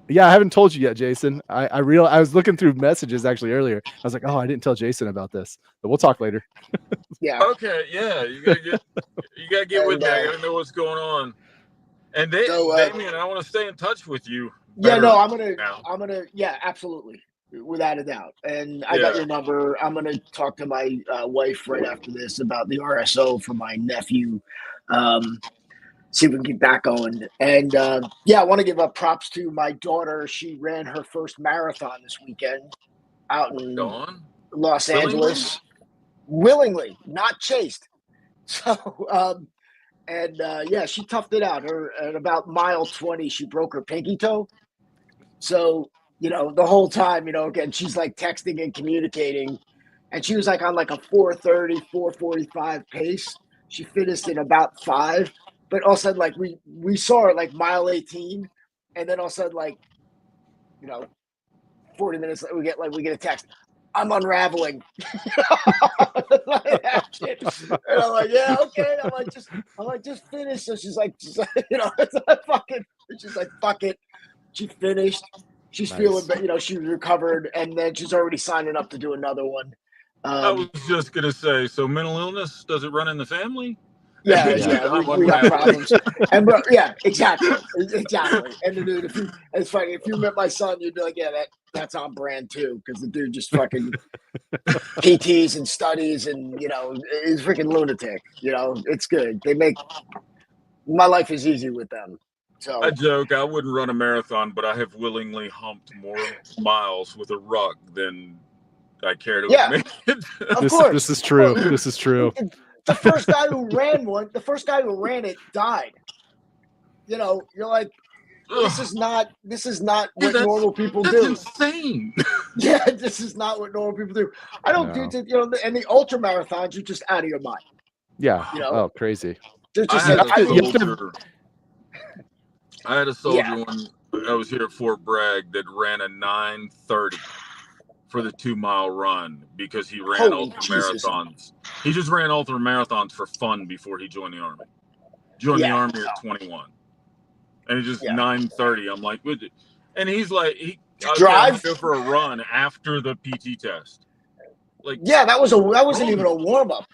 Yeah, I haven't told you yet, Jason. I was looking through messages actually earlier. I was like, oh, I didn't tell Jason about this, but we'll talk later. Yeah. Okay. Yeah. You gotta get with me. I gotta know what's going on. And Damien, I want to stay in touch with you. Yeah. No, I'm gonna. Yeah, absolutely, without a doubt. And I got your number. I'm gonna talk to my wife right after this about the RSO for my nephew. See if we can get that going. And I want to give up props to my daughter. She ran her first marathon this weekend out in Los Angeles. Willingly, not chased. So, she toughed it out. At about mile 20, she broke her pinky toe. So, the whole time, again, she's like texting and communicating. And she was like on like a 4:30, 4:45 pace. She finished in about 5. But all of a sudden, we saw her like mile 18, and then all of a sudden, 40 minutes later, we get a text. I'm unraveling. And I'm like, yeah, okay. I'm like, just finish. So she's like, she's like, fuck it. She finished. She's feeling, she recovered, and then she's already signing up to do another one. I was just gonna say, so mental illness, does it run in the family? Yeah, we got problems. And exactly. And dude, it's funny. If you met my son, you'd be like, yeah, that's on brand too, because the dude just fucking PTs and studies, and he's freaking lunatic. It's good. My life is easy with them. So I joke, I wouldn't run a marathon, but I have willingly humped more miles with a ruck than I care to admit. Of course. This is true. This is true. The first guy who ran it died. You're like, this is not what normal people do. That's insane. Yeah, this is not what normal people do. I don't do it. And the ultra marathons, you're just out of your mind. Yeah. Oh, crazy. I had a soldier when I was here at Fort Bragg that ran a 9:30 for the 2-mile run because he ran ultra marathons. He just ran ultra marathons for fun before he joined the Army. Joined the Army at 21. And it's just 9:30. I'm like, would you? And he's like, drive go for a run after the PT test. Like, that wasn't even a warm up.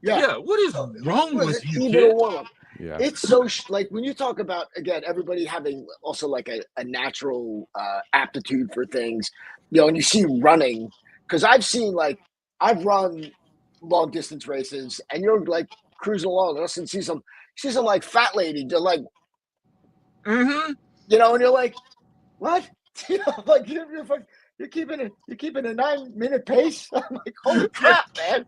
Yeah. What is wrong with you, even kid? A warm up. Yeah. It's so when you talk about, again, everybody having also like a natural aptitude for things, and you see running, because I've run long distance races, and you're like cruising along, and you see some like fat lady, they're like, and you're like, what? Like you're keeping a 9-minute pace. I'm like, holy crap, man.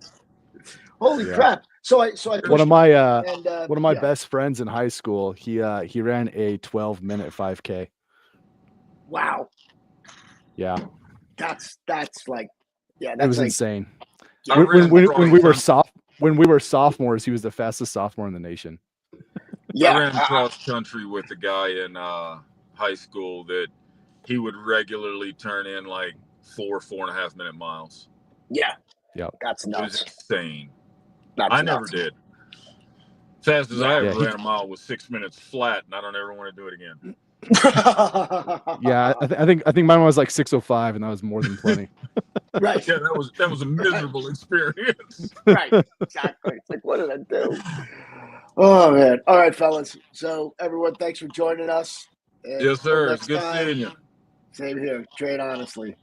Holy crap. So I one of my best friends in high school, he ran a 12-minute 5K. Wow. Yeah. That's like, that's it was like, insane. When we were sophomores, he was the fastest sophomore in the nation. I ran cross country with a guy in high school that he would regularly turn in like 4.5 minute miles. Yeah. Yep. That's nuts. It was insane. That's I never did. Fastest I ever Yeah, ran a mile was 6 minutes flat, and I don't ever want to do it again. Yeah, I think mine was like 6:05, and that was more than plenty. Right. Yeah, that was a miserable experience. Right. Exactly. It's like, what did I do? Oh man. All right, fellas. So everyone, thanks for joining us. And Yes, sir. next It's good time, seeing you. same here. Trade honestly.